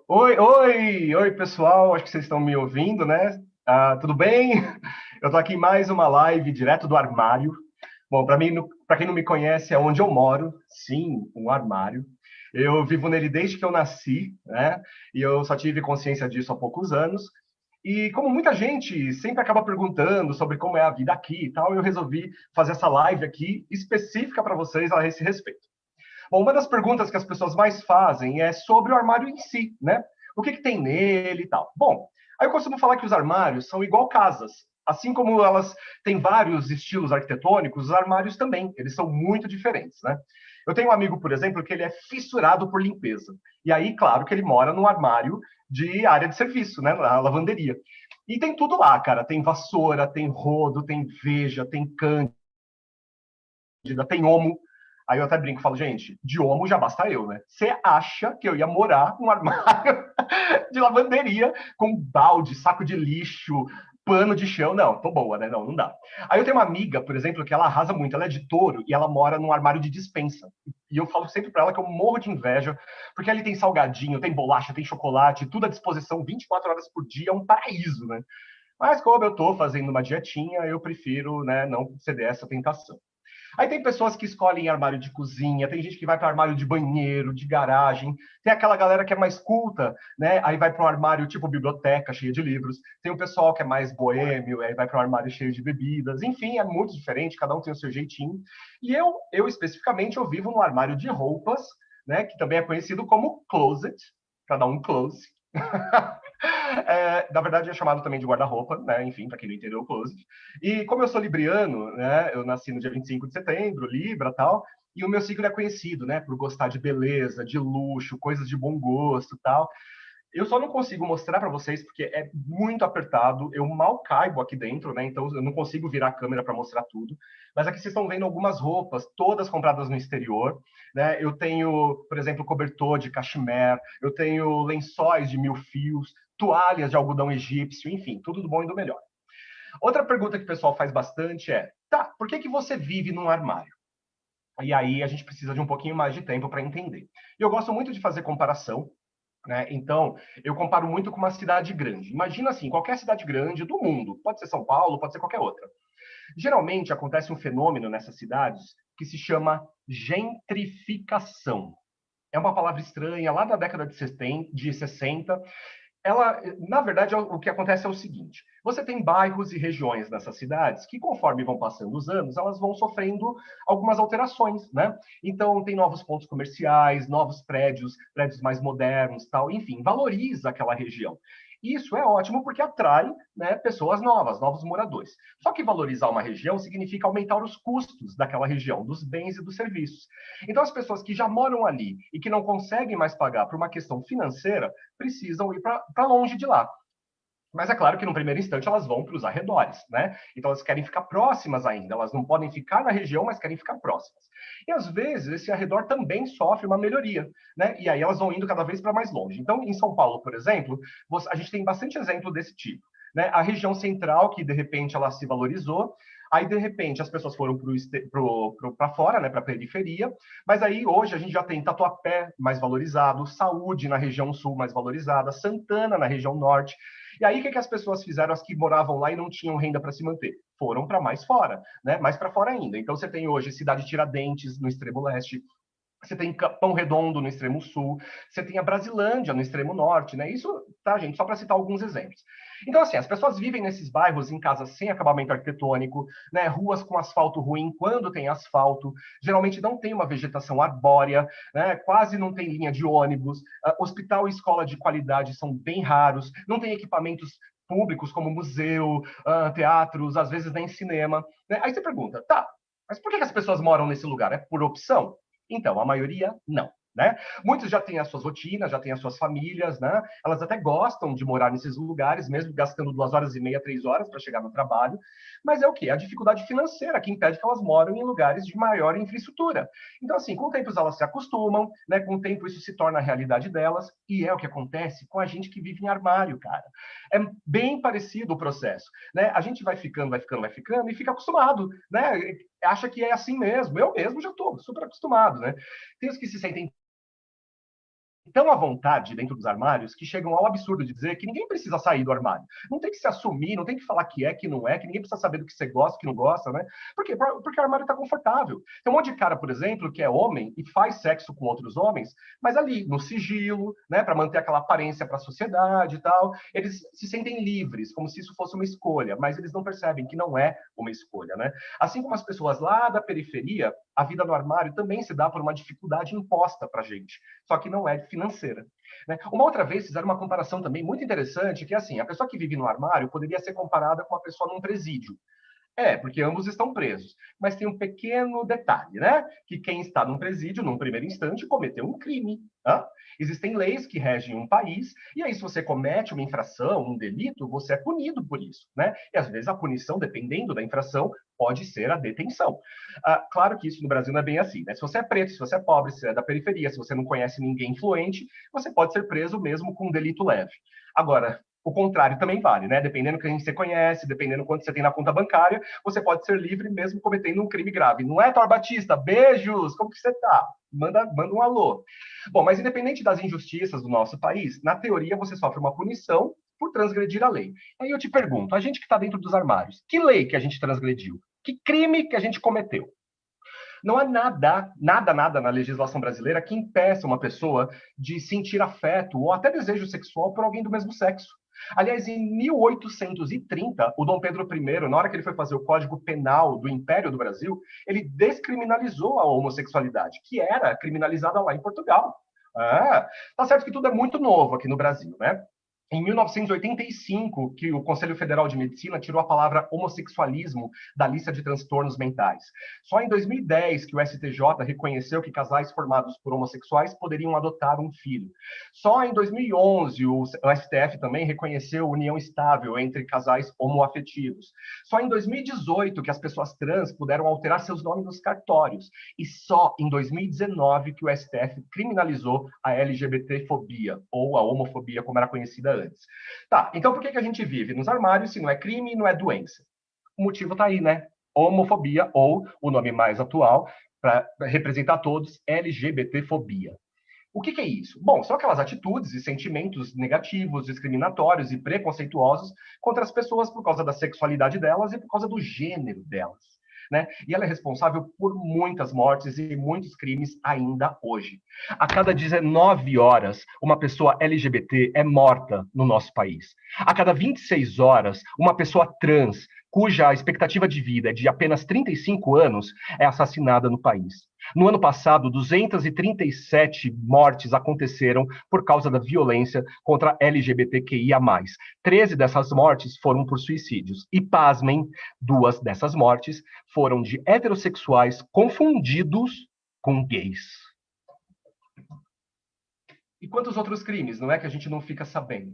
Oi, pessoal. Acho que vocês estão me ouvindo, né? Tudo bem? Eu estou aqui em mais uma live direto do armário. Bom, para mim, para quem não me conhece, é onde eu moro. Sim, um armário. Eu vivo nele desde que eu nasci, né? E eu só tive consciência disso há poucos anos. E como muita gente sempre acaba perguntando sobre como é a vida aqui e tal, eu resolvi fazer essa live aqui específica para vocês a esse respeito. Bom, uma das perguntas que as pessoas mais fazem é sobre o armário em si, né? O que tem nele e tal. Bom, aí eu costumo falar que os armários são igual casas. Assim como elas têm vários estilos arquitetônicos, os armários também, eles são muito diferentes, né? Eu tenho um amigo, por exemplo, que ele é fissurado por limpeza. E aí, claro que ele mora num armário de área de serviço, né? Na lavanderia. E tem tudo lá, cara. Tem vassoura, tem rodo, tem veja, tem cândida, tem omo. Aí eu até brinco e falo, gente, de homo já basta eu, né? Você acha que eu ia morar num armário de lavanderia com balde, saco de lixo, pano de chão? Não, tô boa, né? Não, não dá. Aí eu tenho uma amiga, por exemplo, que ela arrasa muito, ela é de Touro e ela mora num armário de despensa. E eu falo sempre para ela que eu morro de inveja, porque ali tem salgadinho, tem bolacha, tem chocolate, tudo à disposição 24 horas por dia, é um paraíso, né? Mas como eu tô fazendo uma dietinha, eu prefiro, né, não ceder essa tentação. Aí tem pessoas que escolhem armário de cozinha, tem gente que vai para armário de banheiro, de garagem, tem aquela galera que é mais culta, né? Aí vai para um armário tipo biblioteca, cheia de livros. Tem o pessoal que é mais boêmio, aí vai para um armário cheio de bebidas. Enfim, é muito diferente, cada um tem o seu jeitinho. E eu especificamente, eu vivo num armário de roupas, né? Que também é conhecido como closet, para dar um close. Na verdade, é chamado também de guarda-roupa, né? Enfim, para quem não entendeu o closet. E como eu sou libriano, né? Eu nasci no dia 25 de setembro, Libra tal, e o meu signo é conhecido, né? Por gostar de beleza, de luxo, coisas de bom gosto tal. Eu só não consigo mostrar para vocês porque é muito apertado. Eu mal caibo aqui dentro, né? Então eu não consigo virar a câmera para mostrar tudo. Mas aqui vocês estão vendo algumas roupas, todas compradas no exterior, né? Eu tenho, por exemplo, cobertor de cachemir, eu tenho lençóis de 1000 fios, toalhas de algodão egípcio, enfim, tudo do bom e do melhor. Outra pergunta que o pessoal faz bastante é: tá, por que você vive num armário? E aí a gente precisa de um pouquinho mais de tempo para entender. E eu gosto muito de fazer comparação, né? Então, eu comparo muito com uma cidade grande. Imagina assim, qualquer cidade grande do mundo, pode ser São Paulo, pode ser qualquer outra. Geralmente acontece um fenômeno nessas cidades que se chama gentrificação. É uma palavra estranha, lá da década de 60, ela, na verdade, o que acontece é o seguinte: você tem bairros e regiões nessas cidades que, conforme vão passando os anos, elas vão sofrendo algumas alterações, né? Então, tem novos pontos comerciais, novos prédios, prédios mais modernos, tal, enfim, valoriza aquela região. Isso é ótimo porque atrai, né, pessoas novas, novos moradores. Só que valorizar uma região significa aumentar os custos daquela região, dos bens e dos serviços. Então, as pessoas que já moram ali e que não conseguem mais pagar por uma questão financeira, precisam ir para longe de lá. Mas é claro que, no primeiro instante, elas vão para os arredores, né? Então, elas querem ficar próximas ainda. Elas não podem ficar na região, mas querem ficar próximas. E, às vezes, esse arredor também sofre uma melhoria, né? E aí elas vão indo cada vez para mais longe. Então, em São Paulo, por exemplo, a gente tem bastante exemplo desse tipo. Né? A região central, que, de repente, ela se valorizou, aí, de repente, as pessoas foram para fora, né, para a periferia, mas aí hoje a gente já tem Tatuapé mais valorizado, Saúde na região sul mais valorizada, Santana na região norte. E aí, o que as pessoas fizeram, as que moravam lá e não tinham renda para se manter? Foram para mais fora, né? Mais para fora ainda. Então, você tem hoje Cidade Tiradentes, no extremo leste, você tem Capão Redondo no extremo sul, você tem a Brasilândia no extremo norte, né? Isso, tá, gente? Só para citar alguns exemplos. Então, assim, as pessoas vivem nesses bairros em casas sem acabamento arquitetônico, né? Ruas com asfalto ruim, quando tem asfalto, geralmente não tem uma vegetação arbórea, né? Quase não tem linha de ônibus, hospital e escola de qualidade são bem raros, não tem equipamentos públicos como museu, teatros, às vezes nem cinema. Né? Aí você pergunta, tá, mas por que as pessoas moram nesse lugar? É por opção? Então, a maioria não. Né? Muitos já têm as suas rotinas, já têm as suas famílias, né? Elas até gostam de morar nesses lugares, mesmo gastando 2 horas e meia, 3 horas para chegar no trabalho. Mas é o quê? A dificuldade financeira que impede que elas moram em lugares de maior infraestrutura. Então, assim, com o tempo elas se acostumam, né? Com o tempo isso se torna a realidade delas, e é o que acontece com a gente que vive em armário, cara. É bem parecido o processo, né? A gente vai ficando, vai ficando, vai ficando e fica acostumado, né? Acha que é assim mesmo. Eu mesmo já estou super acostumado, né? Tem os que se sentem tão à vontade dentro dos armários que chegam ao absurdo de dizer que ninguém precisa sair do armário. Não tem que se assumir, não tem que falar que não é, que ninguém precisa saber do que você gosta, que não gosta, né? Por quê? Porque o armário está confortável. Tem um monte de cara, por exemplo, que é homem e faz sexo com outros homens, mas ali, no sigilo, né, para manter aquela aparência para a sociedade e tal, eles se sentem livres, como se isso fosse uma escolha, mas eles não percebem que não é uma escolha, né? Assim como as pessoas lá da periferia, a vida no armário também se dá por uma dificuldade imposta para a gente, só que não é financeira. Né? Uma outra vez fizeram uma comparação também muito interessante, que é assim, a pessoa que vive no armário poderia ser comparada com uma pessoa num presídio. Porque ambos estão presos. Mas tem um pequeno detalhe, né? Que quem está num presídio, num primeiro instante, cometeu um crime. Né? Existem leis que regem um país, e aí, se você comete uma infração, um delito, você é punido por isso, né? E às vezes a punição, dependendo da infração, pode ser a detenção. Claro que isso no Brasil não é bem assim, né? Se você é preto, se você é pobre, se você é da periferia, se você não conhece ninguém influente, você pode ser preso mesmo com um delito leve. Agora, o contrário também vale, né? Dependendo de quem você conhece, dependendo de quanto você tem na conta bancária, você pode ser livre mesmo cometendo um crime grave. Não é, Thor Batista? Beijos! Como que você tá? Manda um alô. Bom, mas independente das injustiças do nosso país, na teoria você sofre uma punição por transgredir a lei. Aí eu te pergunto, a gente que está dentro dos armários, que lei que a gente transgrediu? Que crime que a gente cometeu? Não há nada na legislação brasileira que impeça uma pessoa de sentir afeto ou até desejo sexual por alguém do mesmo sexo. Aliás, em 1830, o Dom Pedro I, na hora que ele foi fazer o Código Penal do Império do Brasil, ele descriminalizou a homossexualidade, que era criminalizada lá em Portugal. Tá certo que tudo é muito novo aqui no Brasil, né? Em 1985, que o Conselho Federal de Medicina tirou a palavra homossexualismo da lista de transtornos mentais. Só em 2010 que o STJ reconheceu que casais formados por homossexuais poderiam adotar um filho. Só em 2011 o STF também reconheceu união estável entre casais homoafetivos. Só em 2018 que as pessoas trans puderam alterar seus nomes nos cartórios. E só em 2019 que o STF criminalizou a LGBTfobia, ou a homofobia, como era conhecida antes. Tá, então por que a gente vive nos armários se não é crime e não é doença? O motivo está aí, né? Homofobia, ou o nome mais atual, para representar todos, LGBTfobia. O que é isso? Bom, são aquelas atitudes e sentimentos negativos, discriminatórios e preconceituosos contra as pessoas por causa da sexualidade delas e por causa do gênero delas. Né? E ela é responsável por muitas mortes e muitos crimes ainda hoje. A cada 19 horas, uma pessoa LGBT é morta no nosso país. A cada 26 horas, uma pessoa trans, cuja expectativa de vida é de apenas 35 anos, é assassinada no país. No ano passado, 237 mortes aconteceram por causa da violência contra LGBTQIA+. 13 dessas mortes foram por suicídios. E, pasmem, 2 dessas mortes foram de heterossexuais confundidos com gays. E quantos outros crimes, não é, que a gente não fica sabendo?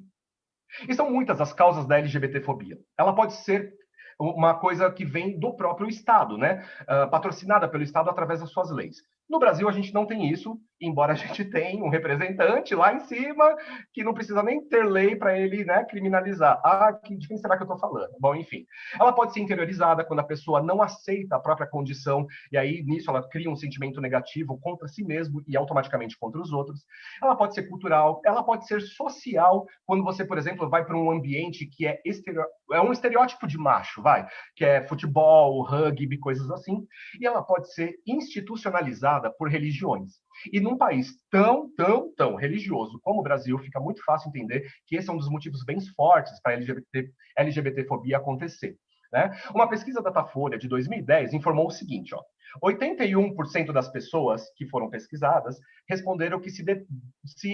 E são muitas as causas da LGBTfobia. Ela pode ser uma coisa que vem do próprio Estado, né? Patrocinada pelo Estado através das suas leis. No Brasil, a gente não tem isso, embora a gente tenha um representante lá em cima que não precisa nem ter lei para ele, né, criminalizar. De quem será que eu estou falando? Bom, enfim. Ela pode ser interiorizada quando a pessoa não aceita a própria condição, e aí, nisso, ela cria um sentimento negativo contra si mesmo e automaticamente contra os outros. Ela pode ser cultural, ela pode ser social, quando você, por exemplo, vai para um ambiente que é um estereótipo de macho, que é futebol, rugby, coisas assim, e ela pode ser institucionalizada por religiões. E num país tão religioso como o Brasil, fica muito fácil entender que esse é um dos motivos bem fortes para a LGBTfobia acontecer. Né? Uma pesquisa da Datafolha de 2010 informou o seguinte: 81% das pessoas que foram pesquisadas responderam que se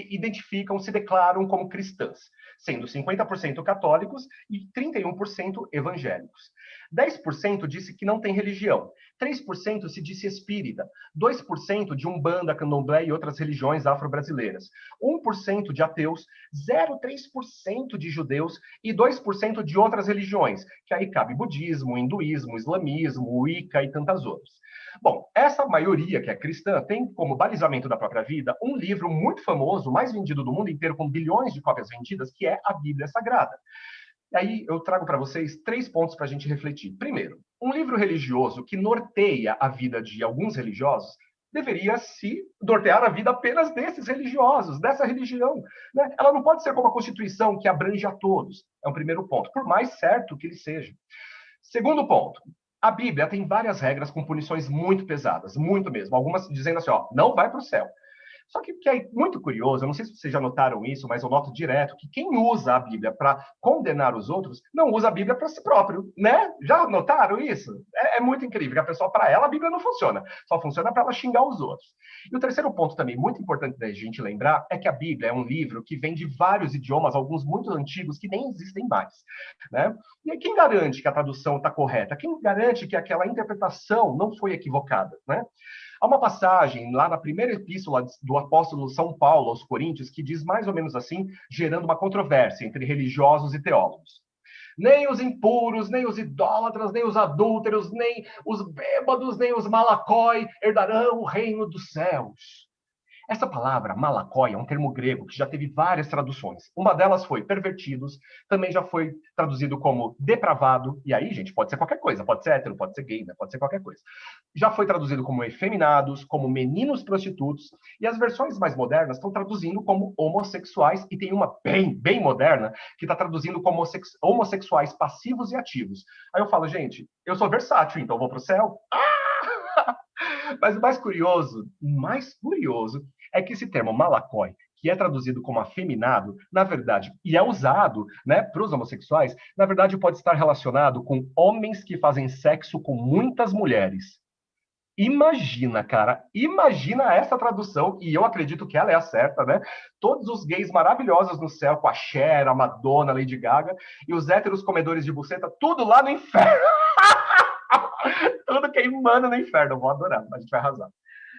identificam, se declaram como cristãs, sendo 50% católicos e 31% evangélicos. 10% disse que não tem religião, 3% se disse espírita, 2% de Umbanda, Candomblé e outras religiões afro-brasileiras, 1% de ateus, 0,3% de judeus e 2% de outras religiões, que aí cabe budismo, hinduísmo, islamismo, Wicca e tantas outras. Bom, essa maioria que é cristã tem como balizamento da própria vida um livro muito famoso, mais vendido do mundo inteiro, com bilhões de cópias vendidas, que é a Bíblia Sagrada. E aí eu trago para vocês 3 pontos para a gente refletir. Primeiro, um livro religioso que norteia a vida de alguns religiosos deveria se nortear a vida apenas desses religiosos, dessa religião. Né? Ela não pode ser como a Constituição, que abrange a todos. É um primeiro ponto, por mais certo que ele seja. Segundo ponto, a Bíblia tem várias regras com punições muito pesadas, muito mesmo. Algumas dizendo assim, ó, não vai para o céu. Só que o que é muito curioso, eu não sei se vocês já notaram isso, mas eu noto direto que quem usa a Bíblia para condenar os outros, não usa a Bíblia para si próprio, né? Já notaram isso? É muito incrível, que a pessoa, para ela, a Bíblia não funciona, só funciona para ela xingar os outros. E o terceiro ponto também, muito importante da gente lembrar, é que a Bíblia é um livro que vem de vários idiomas, alguns muito antigos, que nem existem mais, né? E aí, quem garante que a tradução está correta? Quem garante que aquela interpretação não foi equivocada, né? Há uma passagem lá na primeira epístola do apóstolo São Paulo aos Coríntios que diz mais ou menos assim, gerando uma controvérsia entre religiosos e teólogos. Nem os impuros, nem os idólatras, nem os adúlteros, nem os bêbados, nem os malacói herdarão o reino dos céus. Essa palavra, malakoi, é um termo grego que já teve várias traduções. Uma delas foi pervertidos, também já foi traduzido como depravado, e aí, gente, pode ser qualquer coisa, pode ser hétero, pode ser gay, né? Pode ser qualquer coisa. Já foi traduzido como efeminados, como meninos prostitutos, e as versões mais modernas estão traduzindo como homossexuais, e tem uma bem moderna que está traduzindo como homossexuais passivos e ativos. Aí eu falo, gente, eu sou versátil, então eu vou para o céu? Mas o mais curioso é que esse termo malakoi, que é traduzido como afeminado, na verdade, e é usado, né, para os homossexuais, na verdade pode estar relacionado com homens que fazem sexo com muitas mulheres. Imagina, cara, imagina essa tradução, e eu acredito que ela é a certa, né? Todos os gays maravilhosos no céu, com a Cher, a Madonna, a Lady Gaga, e os héteros comedores de buceta, tudo lá no inferno. Tudo queimando no inferno, eu vou adorar, a gente vai arrasar.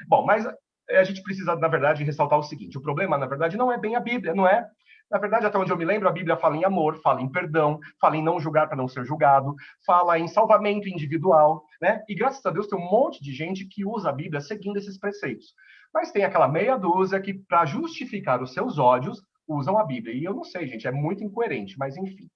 Bom, mas a gente precisa, na verdade, ressaltar o seguinte: o problema, na verdade, não é bem a Bíblia, não é? Na verdade, até onde eu me lembro, a Bíblia fala em amor, fala em perdão, fala em não julgar para não ser julgado, fala em salvamento individual, né? E graças a Deus tem um monte de gente que usa a Bíblia seguindo esses preceitos. Mas tem aquela meia dúzia que, para justificar os seus ódios, usam a Bíblia. E eu não sei, gente, é muito incoerente, mas enfim.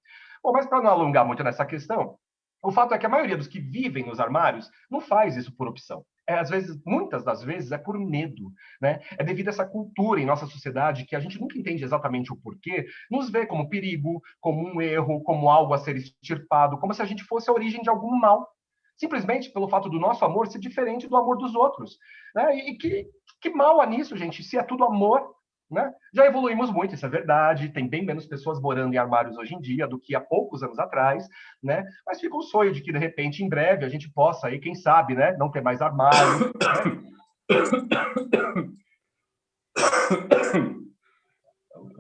Bom, mas para não alongar muito nessa questão, o fato é que a maioria dos que vivem nos armários não faz isso por opção. Às vezes, muitas das vezes, é por medo, né? É devido a essa cultura em nossa sociedade que a gente nunca entende exatamente o porquê, nos vê como perigo, como um erro, como algo a ser extirpado, como se a gente fosse a origem de algum mal. Simplesmente pelo fato do nosso amor ser diferente do amor dos outros. Né? E que mal há nisso, gente, se é tudo amor, né? Já evoluímos muito, isso é verdade. Tem bem menos pessoas morando em armários hoje em dia do que há poucos anos atrás, né? Mas fica o sonho de que, de repente, em breve, a gente possa, aí, quem sabe, né? Não ter mais armário. Né?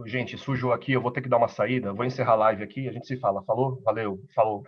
Gente, sujou aqui, eu vou ter que dar uma saída. Vou encerrar a live aqui, a gente se fala. Falou? Valeu, falou.